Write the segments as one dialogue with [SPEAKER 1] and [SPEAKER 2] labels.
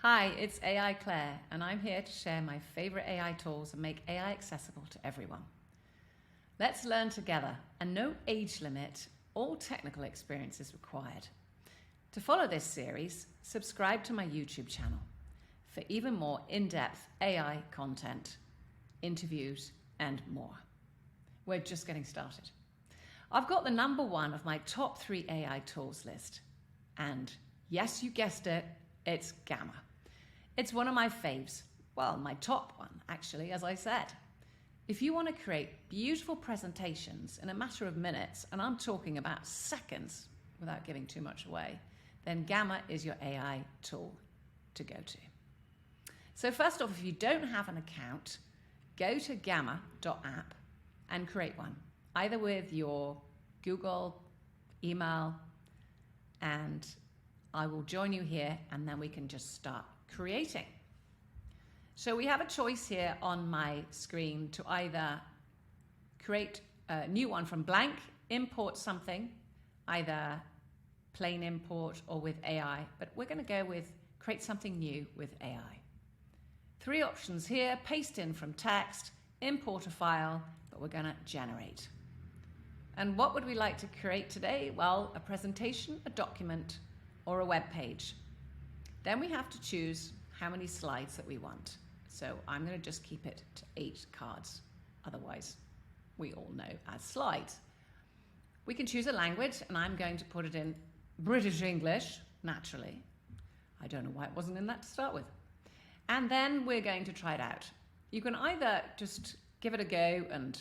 [SPEAKER 1] Hi, it's AI Claire, and I'm here to share my favorite AI tools and make AI accessible to everyone. Let's learn together, and no age limit or technical experience is required. To follow this series, subscribe to my YouTube channel for even more in-depth AI content, interviews, and more. We're just getting started. I've got the number one of my top 3 AI tools list, and yes, you guessed it, it's Gamma. It's one of my faves, well, my top one actually, as I said. If you want to create beautiful presentations in a matter of minutes, and I'm talking about seconds without giving too much away, then Gamma is your AI tool to go to. So first off, if you don't have an account, go to Gamma.app and create one, either with your Google email, and I will join you here, and then we can just start creating. So we have a choice here on my screen to either create a new one from blank, import something, either plain import or with AI, but we're going to go with create something new with AI. 3 options here: paste in from text, import a file, but we're going to generate. And what would we like to create today? Well, a presentation, a document, or a web page. Then we have to choose how many slides that we want. So I'm going to just keep it to 8 cards. Otherwise, we all know as slides. We can choose a language, and I'm going to put it in British English, naturally. I don't know why it wasn't in that to start with. And then we're going to try it out. You can either just give it a go, and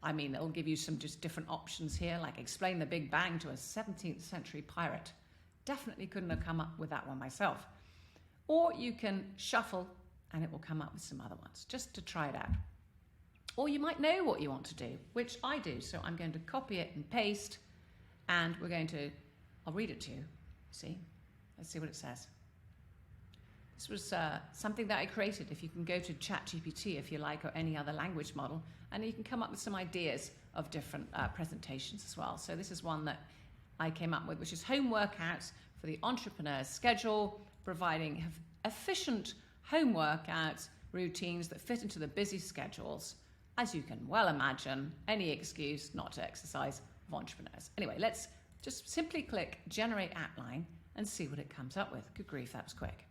[SPEAKER 1] it'll give you some just different options here, like explain the Big Bang to a 17th century pirate. Definitely couldn't have come up with that one myself. Or you can shuffle and it will come up with some other ones just to try it out. Or you might know what you want to do, which I do. So I'm going to copy it and paste, and I'll read it to you. See? Let's see what it says. This was something that I created. If you can go to ChatGPT, if you like, or any other language model, and you can come up with some ideas of different presentations as well. So this is one that I came up with, which is home workouts for the entrepreneur's schedule, providing efficient home workouts routines that fit into the busy schedules. As you can well imagine, any excuse not to exercise of entrepreneurs. Anyway, let's just simply click Generate Outline and see what it comes up with. Good grief, that was quick.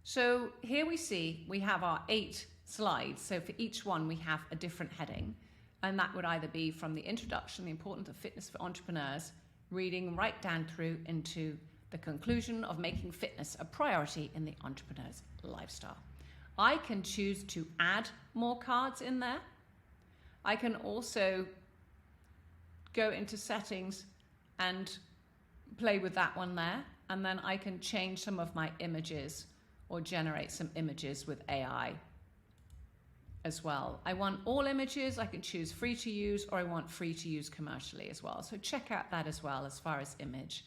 [SPEAKER 1] So here we see we have our 8 slides. So for each one, we have a different heading. And that would either be from the introduction, the importance of fitness for entrepreneurs, reading right down through into the conclusion of making fitness a priority in the entrepreneur's lifestyle. I can choose to add more cards in there. I can also go into settings and play with that one there. And then I can change some of my images or generate some images with AI as well. I want all images. I can choose free to use, or I want free to use commercially as well. So check out that as well as far as image.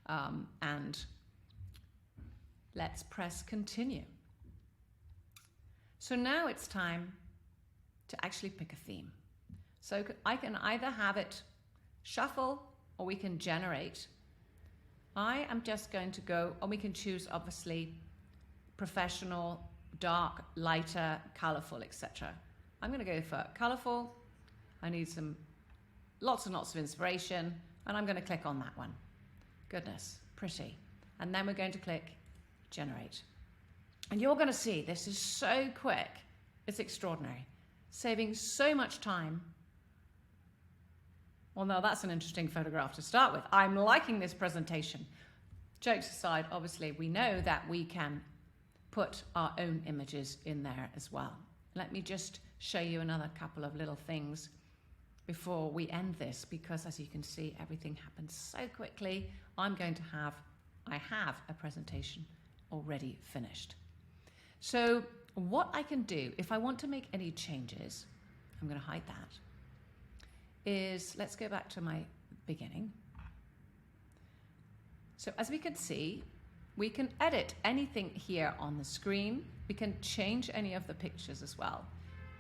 [SPEAKER 1] And let's press continue. So now it's time to actually pick a theme. So I can either have it shuffle, or we can generate. I am just going to go, and we can choose obviously professional, dark, lighter, colorful, etc. I'm going to go for colorful. I need lots and lots of inspiration, and I'm going to click on that one. Goodness, pretty. And then we're going to click generate. And you're going to see this is so quick. It's extraordinary. Saving so much time. Well, no, that's an interesting photograph to start with. I'm liking this presentation. Jokes aside, obviously, we know that we can put our own images in there as well. Let me just show you another couple of little things before we end this, because as you can see, everything happens so quickly. I have a presentation already finished. So what I can do, if I want to make any changes, I'm going to hide that, is let's go back to my beginning. So as we can see, we can edit anything here on the screen. We can change any of the pictures as well.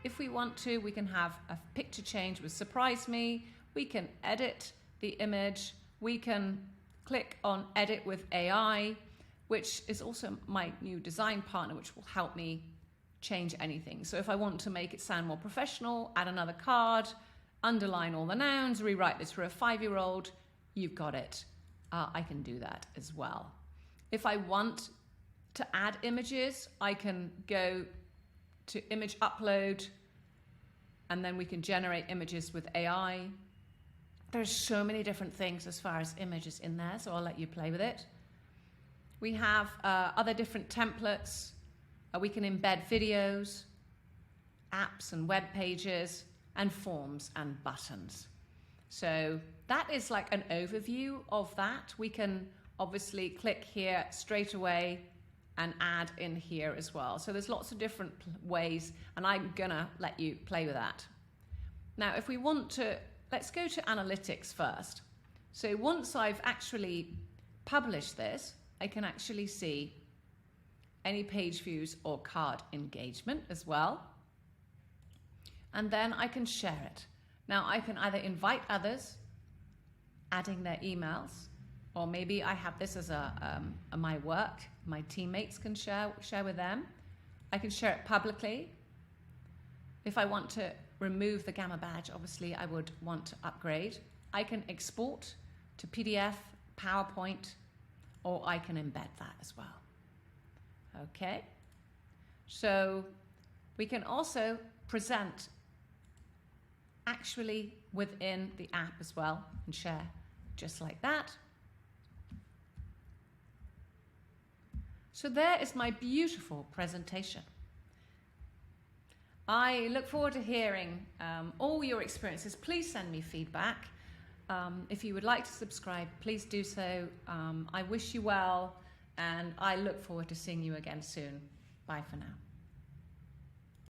[SPEAKER 1] If we want to, we can have a picture change with Surprise Me. We can edit the image. We can click on Edit with AI. which is also my new design partner, which will help me change anything. So if I want to make it sound more professional, add another card, underline all the nouns, rewrite this for a 5-year-old, you've got it. I can do that as well. If I want to add images, I can go to image upload, and then we can generate images with AI. There's so many different things as far as images in there, so I'll let you play with it. We have other different templates. We can embed videos, apps and web pages, and forms and buttons. So that is like an overview of that. We can obviously click here straight away and add in here as well. So there's lots of different ways, and I'm gonna let you play with that. Now, if we want to, let's go to analytics first. So once I've actually published this, I can actually see any page views or card engagement as well. And then I can share it. Now I can either invite others, adding their emails, or maybe I have this as my work, my teammates can share with them. I can share it publicly. If I want to remove the Gamma badge, obviously I would want to upgrade. I can export to PDF, PowerPoint, or I can embed that as well. Okay, so we can also present actually within the app as well and share just like that. So there is my beautiful presentation. I look forward to hearing all your experiences. Please send me feedback. If you would like to subscribe, please do so. I wish you well, and I look forward to seeing you again soon. Bye for now.